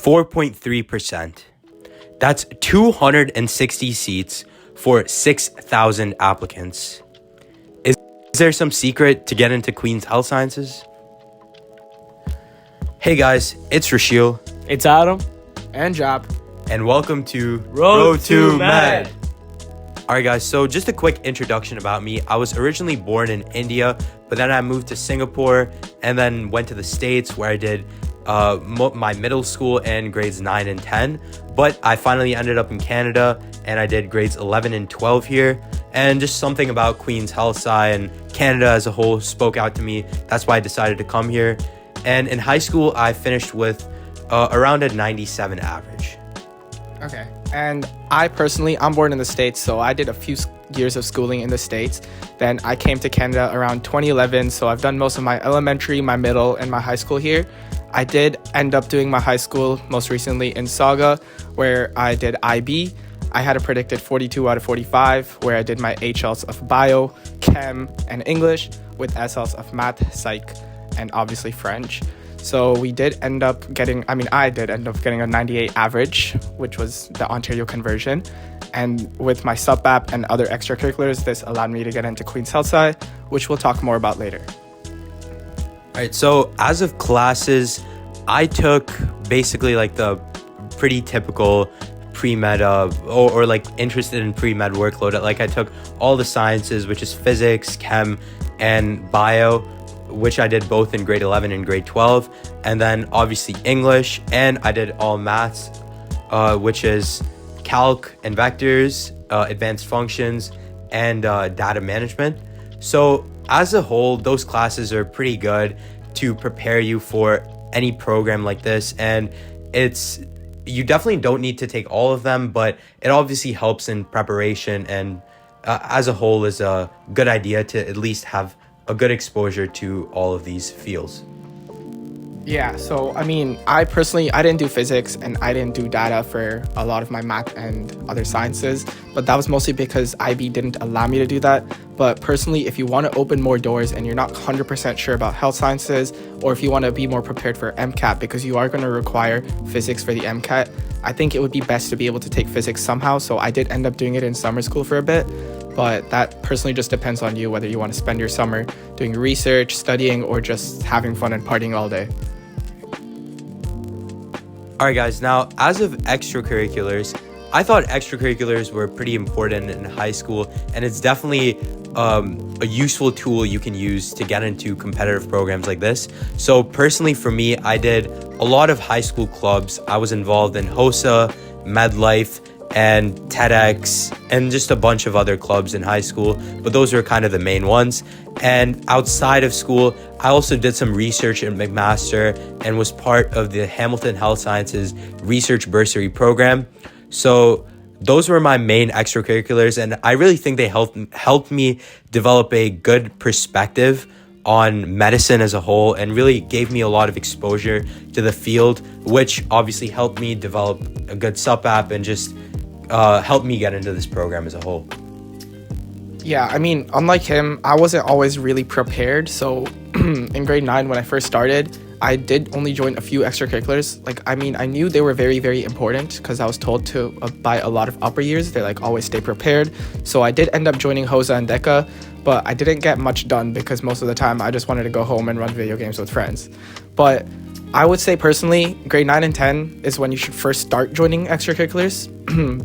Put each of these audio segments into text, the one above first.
4.3%. That's 260 seats for 6,000 applicants. Is there some secret to get into Queen's Health Sciences? Hey guys, it's Rashil. It's Adam. And Job. And welcome to Road to Med. Alright guys, so just a quick introduction about me. I was originally born in India, but then I moved to Singapore and then went to the States where I did my middle school and grades 9 and 10. But I finally ended up in Canada and I did grades 11 and 12 here. And just something about Queen's Health Sci and Canada as a whole spoke out to me. That's why I decided to come here. And in high school, I finished with around a 97 average. Okay. And I'm born in the States, so I did a few years of schooling in the States. Then I came to Canada around 2011, so I've done most of my elementary, my middle, and my high school here. I did end up doing my high school most recently in Saga, where I did IB. I had a predicted 42 out of 45, where I did my HLs of Bio, Chem, and English, with SLs of Math, Psych, and obviously French. So I did end up getting a 98 average, which was the Ontario conversion. And with my sub-app and other extracurriculars, this allowed me to get into Queen's Health Sci, which we'll talk more about later. All right, so as of classes, I took basically like the pretty typical pre-med or like interested in pre-med workload. Like I took all the sciences, which is physics, chem, and bio, which I did both in grade 11 and grade 12. And then obviously English, and I did all maths, which is calc and vectors, advanced functions, and data management. So as a whole, those classes are pretty good to prepare you for any program like this. And you definitely don't need to take all of them, but it obviously helps in preparation, and as a whole is a good idea to at least have a good exposure to all of these fields. Yeah, so I personally, I didn't do physics and I didn't do data for a lot of my math and other sciences, but that was mostly because IB didn't allow me to do that. But personally, if you want to open more doors and you're not 100% sure about health sciences, or if you want to be more prepared for MCAT, because you are going to require physics for the MCAT, I think it would be best to be able to take physics somehow. So I did end up doing it in summer school for a bit, but that personally just depends on you, whether you want to spend your summer doing research, studying, or just having fun and partying all day. All right, guys, now as of extracurriculars, I thought extracurriculars were pretty important in high school, and it's definitely a useful tool you can use to get into competitive programs like this. So personally for me, I did a lot of high school clubs. I was involved in HOSA, MedLife, and TEDx, and just a bunch of other clubs in high school, but those were kind of the main ones. And outside of school, I also did some research in McMaster and was part of the Hamilton Health Sciences Research Bursary Program. So those were my main extracurriculars, and I really think they helped me develop a good perspective on medicine as a whole, and really gave me a lot of exposure to the field, which obviously helped me develop a good sub-app and just helped me get into this program as a whole. Yeah, unlike him, I wasn't always really prepared. So in grade 9, when I first started, I did only join a few extracurriculars. I knew they were very, very important because I was told to by a lot of upper years. They're like, always stay prepared. So I did end up joining HOSA and DECA, but I didn't get much done because most of the time I just wanted to go home and run video games with friends. But I would say personally, grade 9 and 10 is when you should first start joining extracurriculars.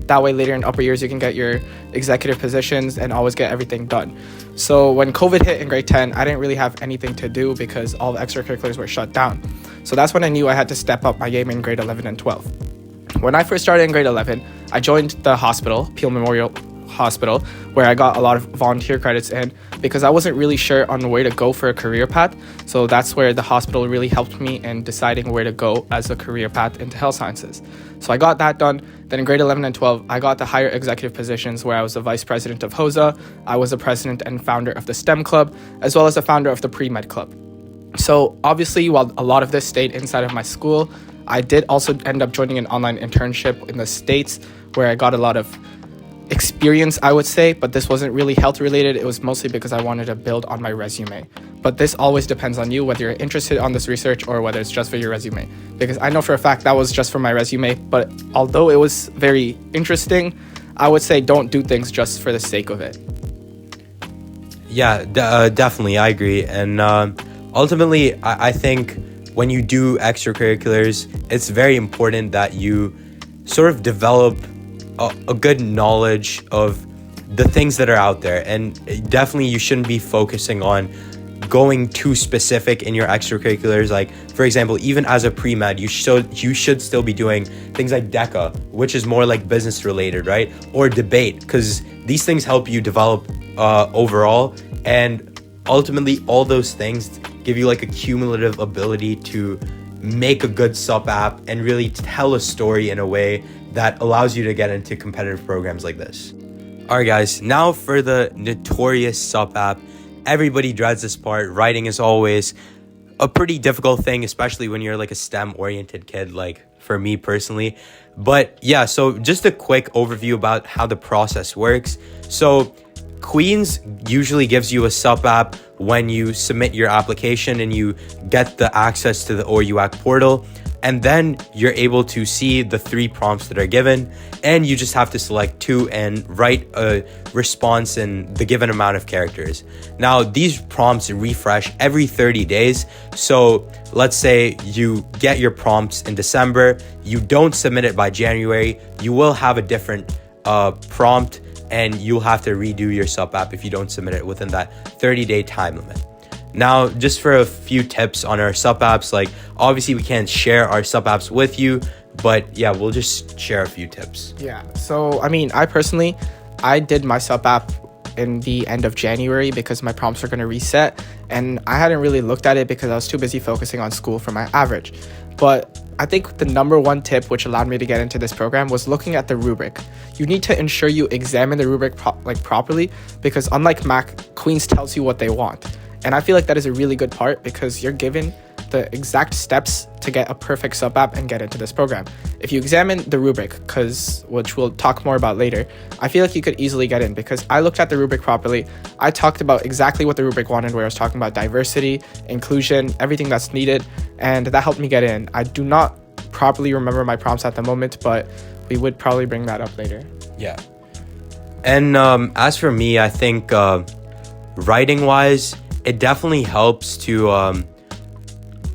That way later in upper years, you can get your executive positions and always get everything done. So when COVID hit in grade 10, I didn't really have anything to do because all the extracurriculars were shut down. So that's when I knew I had to step up my game in grade 11 and 12. When I first started in grade 11, I joined the hospital, Peel Memorial Hospital, where I got a lot of volunteer credits in because I wasn't really sure on where to go for a career path. So that's where the hospital really helped me in deciding where to go as a career path into health sciences. So I got that done. Then in grade 11 and 12, I got the higher executive positions where I was the vice president of HOSA, I was the president and founder of the STEM club, as well as the founder of the pre-med club. So obviously, while a lot of this stayed inside of my school, I did also end up joining an online internship in the States where I got a lot of experience, I would say, but this wasn't really health related. It was mostly because I wanted to build on my resume. But this always depends on you, whether you're interested on this research or whether it's just for your resume. Because I know for a fact that was just for my resume, but although it was very interesting, I would say don't do things just for the sake of it. Yeah, definitely, I agree. And ultimately, I think when you do extracurriculars, it's very important that you sort of develop a good knowledge of the things that are out there. And definitely you shouldn't be focusing on going too specific in your extracurriculars. Like, for example, even as a pre-med, you should still be doing things like DECA, which is more like business related, right? Or debate, because these things help you develop overall. And ultimately, all those things give you like a cumulative ability to make a good sup app and really tell a story in a way that allows you to get into competitive programs like this. All right, guys, now for the notorious sup app. Everybody dreads this part. Writing is always a pretty difficult thing, especially when you're like a STEM oriented kid, like for me personally. But yeah, so just a quick overview about how the process works. So Queens usually gives you a sup app when you submit your application and you get the access to the OUAC portal. And then you're able to see the 3 prompts that are given, and you just have to select 2 and write a response in the given amount of characters. Now, these prompts refresh every 30 days. So let's say you get your prompts in December, you don't submit it by January, you will have a different prompt, and you'll have to redo your sup app if you don't submit it within that 30-day time limit. Now, just for a few tips on our sup apps, like obviously we can't share our sup apps with you, but yeah, we'll just share a few tips. Yeah, so I mean, I did my sup app in the end of January because my prompts are going to reset, and I hadn't really looked at it because I was too busy focusing on school for my average. But I think the number one tip which allowed me to get into this program was looking at the rubric. You need to ensure you examine the rubric properly, because unlike Mac, Queens tells you what they want. And I feel like that is a really good part because you're given the exact steps to get a perfect sup app and get into this program. If you examine the rubric, which we'll talk more about later, I feel like you could easily get in because I looked at the rubric properly. I talked about exactly what the rubric wanted, where I was talking about diversity, inclusion, everything that's needed, and that helped me get in. I do not properly remember my prompts at the moment, but we would probably bring that up later. Yeah. And as for me, I think writing wise, it definitely helps to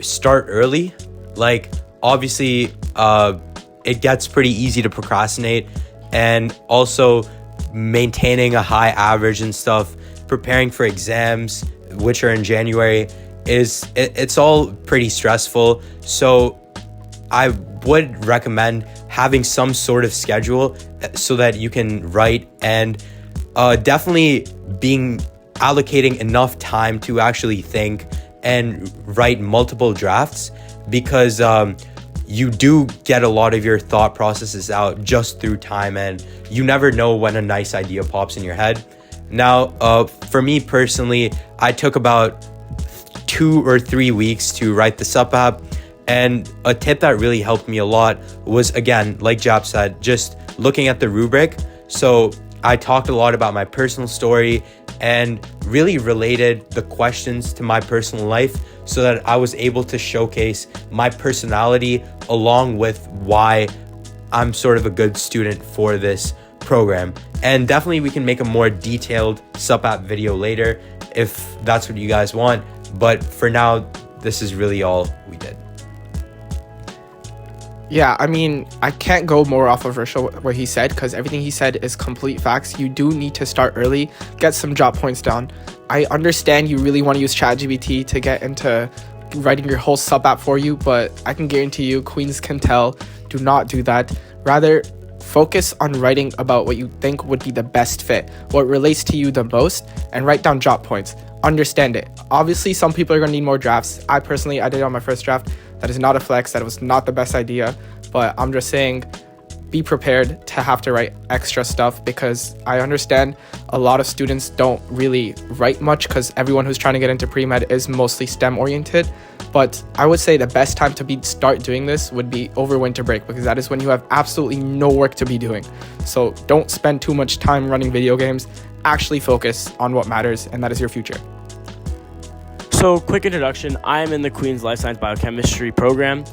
start early. Like obviously it gets pretty easy to procrastinate, and also maintaining a high average and stuff, preparing for exams which are in January, it's all pretty stressful. So I would recommend having some sort of schedule so that you can write, and definitely allocating enough time to actually think and write multiple drafts, because you do get a lot of your thought processes out just through time, and you never know when a nice idea pops in your head. Now, for me personally, I took about 2 or 3 weeks to write the sup app, and a tip that really helped me a lot was, again, like Jap said, just looking at the rubric. So I talked a lot about my personal story and really related the questions to my personal life, so that I was able to showcase my personality along with why I'm sort of a good student for this program. And definitely we can make a more detailed sup app video later if that's what you guys want. But for now, this is really all we did. Yeah, I mean, I can't go more off of Rishal what he said, because everything he said is complete facts. You do need to start early, get some job points down. I understand you really want to use ChatGPT to get into writing your whole sup app for you, but I can guarantee you, Queens can tell, do not do that. Rather, focus on writing about what you think would be the best fit, what relates to you the most, and write down job points. Understand it. Obviously, some people are going to need more drafts. I did it on my first draft. That is not a flex. That was not the best idea. But I'm just saying, be prepared to have to write extra stuff, because I understand a lot of students don't really write much because everyone who's trying to get into pre-med is mostly STEM oriented. But I would say the best time to start doing this would be over winter break, because that is when you have absolutely no work to be doing. So don't spend too much time running video games. Actually focus on what matters, and that is your future. So, quick introduction. I am in the Queen's Life Science Biochemistry program,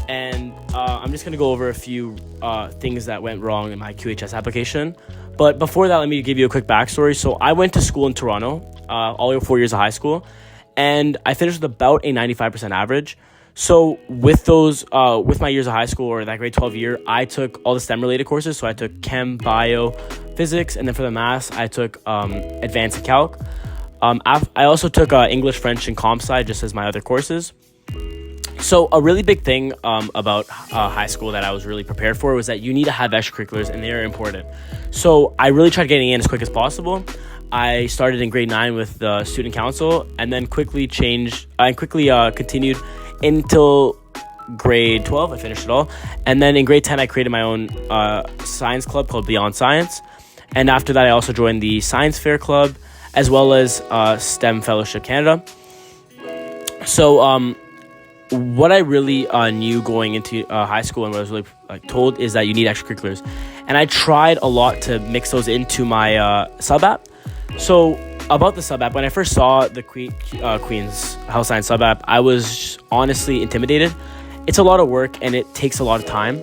and I'm just going to go over a few things that went wrong in my QHS application. But before that, let me give you a quick backstory. So, I went to school in Toronto, all 4 years of high school, and I finished with about a 95% average. So with those, with my years of high school, or that grade 12 year, I took all the STEM related courses. So I took chem, bio, physics, and then for the maths, I took advanced calc. I also took English, French, and comp sci just as my other courses. So a really big thing about high school that I was really prepared for was that you need to have extracurriculars, and they are important. So I really tried getting in as quick as possible. I started in grade 9 with the student council, and then quickly continued until grade 12. I finished it all. And then in grade 10, I created my own science club called Beyond Science. And after that, I also joined the Science Fair Club, as well as STEM Fellowship Canada. So what I really knew going into high school, and what I was really told, is that you need extracurriculars. And I tried a lot to mix those into my sub-app. So about the sub-app, when I first saw the Queen's Health Science sub-app, I was honestly intimidated. It's a lot of work, and it takes a lot of time.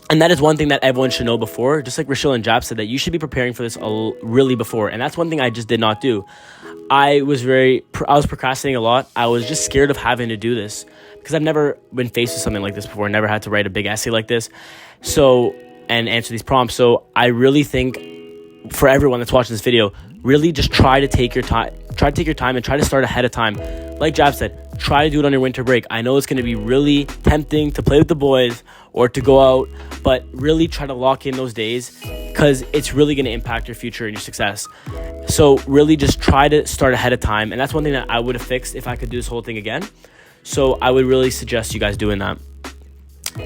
And that is one thing that everyone should know before. Just like Rachel and Jap said, that you should be preparing for this really before. And that's one thing I just did not do. I was procrastinating a lot. I was just scared of having to do this, because I've never been faced with something like this before. Never had to write a big essay like this, and answer these prompts. So I really think, for everyone that's watching this video, really just try to take your time. Try to take your time and try to start ahead of time. Like Jab said, try to do it on your winter break. I know it's going to be really tempting to play with the boys or to go out, but really try to lock in those days, because it's really going to impact your future and your success. So really just try to start ahead of time. And that's one thing that I would have fixed if I could do this whole thing again. So I would really suggest you guys doing that.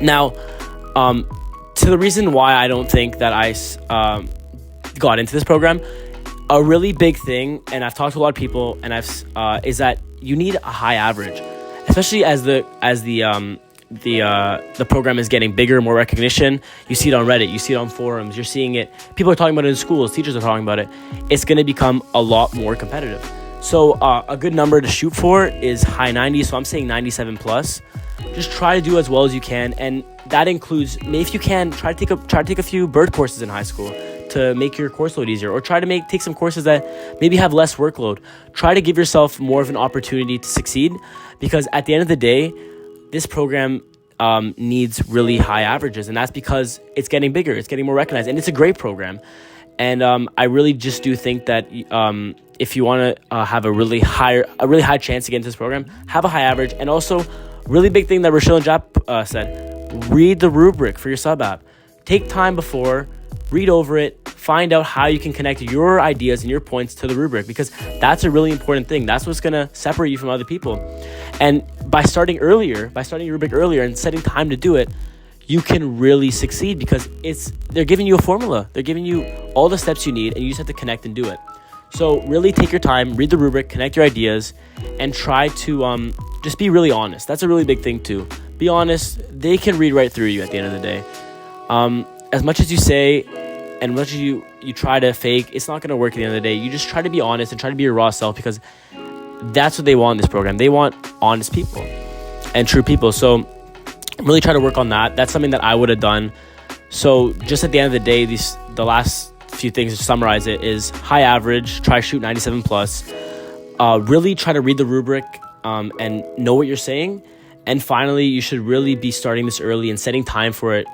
Now, to the reason why I don't think that I got into this program, a really big thing, and I've talked to a lot of people, and is that you need a high average, especially as the program is getting bigger, more recognition. You see it on Reddit, you see it on forums, you're seeing it. People are talking about it in schools, teachers are talking about it. It's going to become a lot more competitive. So a good number to shoot for is high 90s. So I'm saying 97 plus. Just try to do as well as you can, and that includes, if you can, try to take a few bird courses in high school to make your course load easier, or try to take some courses that maybe have less workload. Try to give yourself more of an opportunity to succeed, because at the end of the day, this program needs really high averages, and that's because it's getting bigger, it's getting more recognized, and it's a great program. And I really just do think that if you want to have a really high chance to get into this program, have a high average. And also, really big thing that Rochelle and Jap said, read the rubric for your sub app. Take time before, read over it, find out how you can connect your ideas and your points to the rubric, because that's a really important thing. That's what's going to separate you from other people. And by starting your rubric earlier and setting time to do it, you can really succeed, because they're giving you a formula. They're giving you all the steps you need, and you just have to connect and do it. So really take your time, read the rubric, connect your ideas, and try to just be really honest. That's a really big thing too. Be honest. They can read right through you at the end of the day. As much as you say and much as you try to fake, it's not going to work at the end of the day. You just try to be honest and try to be your raw self, because that's what they want in this program. They want honest people and true people. So really try to work on that. That's something that I would have done. So just at the end of the day, the last few things to summarize it is high average, try shoot 97 plus, really try to read the rubric and know what you're saying. And finally, you should really be starting this early and setting time for it.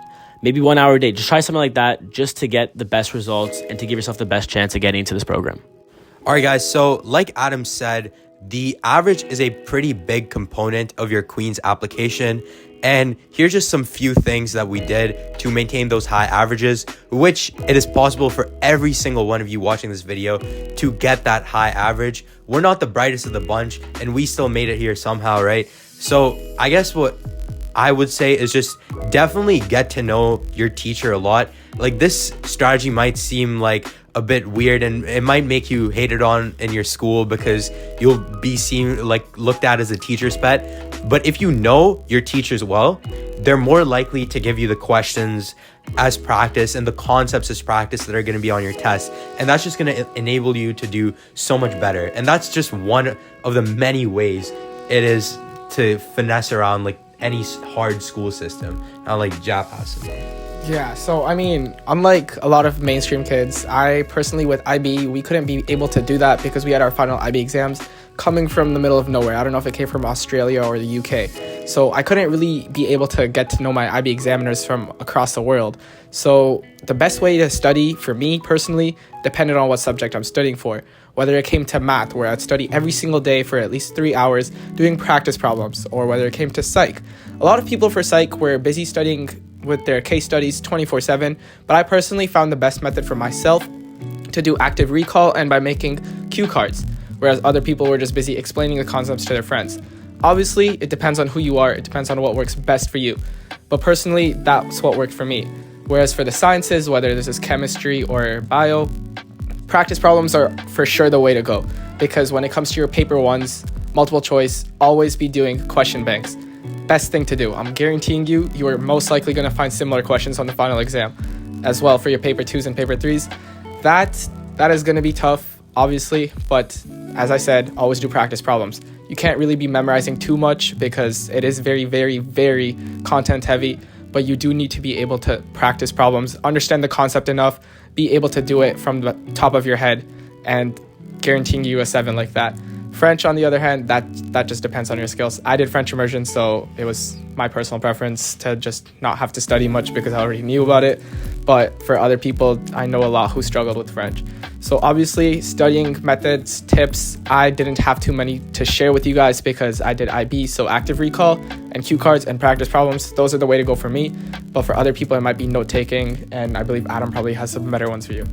Maybe 1 hour a day. Just try something like that just to get the best results and to give yourself the best chance of getting into this program. All right, guys. So like Adam said, the average is a pretty big component of your Queen's application. And here's just some few things that we did to maintain those high averages, which it is possible for every single one of you watching this video to get that high average. We're not the brightest of the bunch, and we still made it here somehow, right? So I guess what I would say is just definitely get to know your teacher a lot. Like, this strategy might seem like a bit weird, and it might make you hated on in your school because you'll be seen like looked at as a teacher's pet. But if you know your teachers well, they're more likely to give you the questions as practice and the concepts as practice that are going to be on your test, and that's just going to enable you to do so much better. And that's just one of the many ways it is to finesse around like any hard school system, not like JAP has to. Yeah, so I mean, unlike a lot of mainstream kids, I personally with IB, we couldn't be able to do that because we had our final IB exams coming from the middle of nowhere. I don't know if it came from Australia or the UK. So I couldn't really be able to get to know my IB examiners from across the world. So the best way to study for me personally depended on what subject I'm studying for. Whether it came to math, where I'd study every single day for at least 3 hours doing practice problems, or whether it came to psych. A lot of people for psych were busy studying with their case studies 24/7, but I personally found the best method for myself to do active recall and by making cue cards, whereas other people were just busy explaining the concepts to their friends. Obviously, it depends on who you are, it depends on what works best for you, but personally, that's what worked for me. Whereas for the sciences, whether this is chemistry or bio, practice problems are for sure the way to go, because when it comes to your paper ones, multiple choice, always be doing question banks. Best thing to do. I'm guaranteeing you, you are most likely going to find similar questions on the final exam as well for your paper 2s and paper 3s. That is going to be tough, obviously, but as I said, always do practice problems. You can't really be memorizing too much because it is very, very, very content heavy, but you do need to be able to practice problems, understand the concept enough, be able to do it from the top of your head, and guaranteeing you a 7 like that. French, on the other hand, that just depends on your skills. I did French immersion, so it was my personal preference to just not have to study much because I already knew about it. But for other people, I know a lot who struggled with French. So obviously, studying methods, tips, I didn't have too many to share with you guys because I did IB, so active recall and cue cards and practice problems. Those are the way to go for me. But for other people, it might be note-taking, and I believe Adam probably has some better ones for you.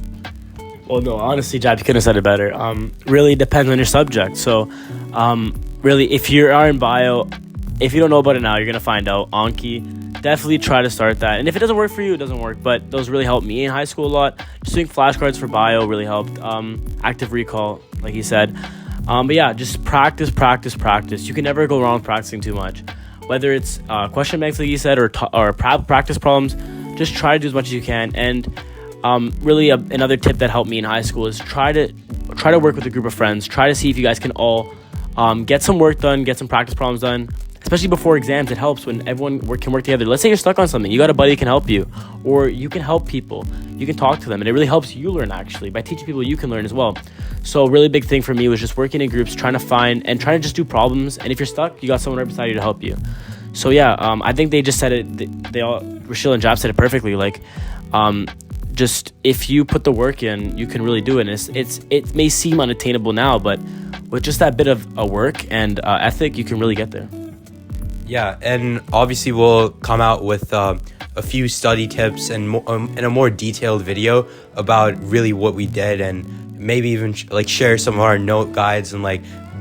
Well, no, honestly, Jab, you couldn't have said it better. Really depends on your subject. So, really, if you are in bio, if you don't know about it now, you're going to find out. Anki, definitely try to start that. And if it doesn't work for you, it doesn't work. But those really helped me in high school a lot. Just doing flashcards for bio really helped. Active recall, like he said. But yeah, just practice. You can never go wrong with practicing too much. Whether it's question banks, like you said, or practice problems, just try to do as much as you can. And really another tip that helped me in high school is try to work with a group of friends. Try to see if you guys can all get some work done, get some practice problems done, especially before exams. It helps when everyone can work together. Let's say you're stuck on something, you got a buddy who can help you, or you can help people, you can talk to them, and it really helps you learn. Actually, by teaching people, you can learn as well. So a really big thing for me was just working in groups, trying to just do problems, and if you're stuck, you got someone right beside you to help you. So yeah, I think they just said it, they all, Rashil and Jab said it perfectly. Like just if you put the work in, you can really do it. And it may seem unattainable now, but with just that bit of a work and ethic, you can really get there. Yeah, and obviously we'll come out with a few study tips and a more detailed video about really what we did, and maybe even share some of our note guides and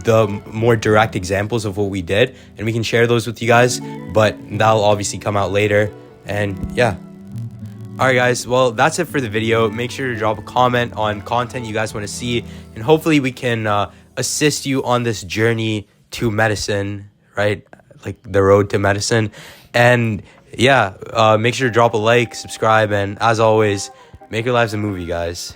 the more direct examples of what we did, and we can share those with you guys, but that'll obviously come out later. And yeah. Alright guys, well that's it for the video. Make sure to drop a comment on content you guys want to see, and hopefully we can assist you on this journey to medicine, right? Like the road to medicine. And yeah, make sure to drop a like, subscribe, and as always, make your lives a movie, guys.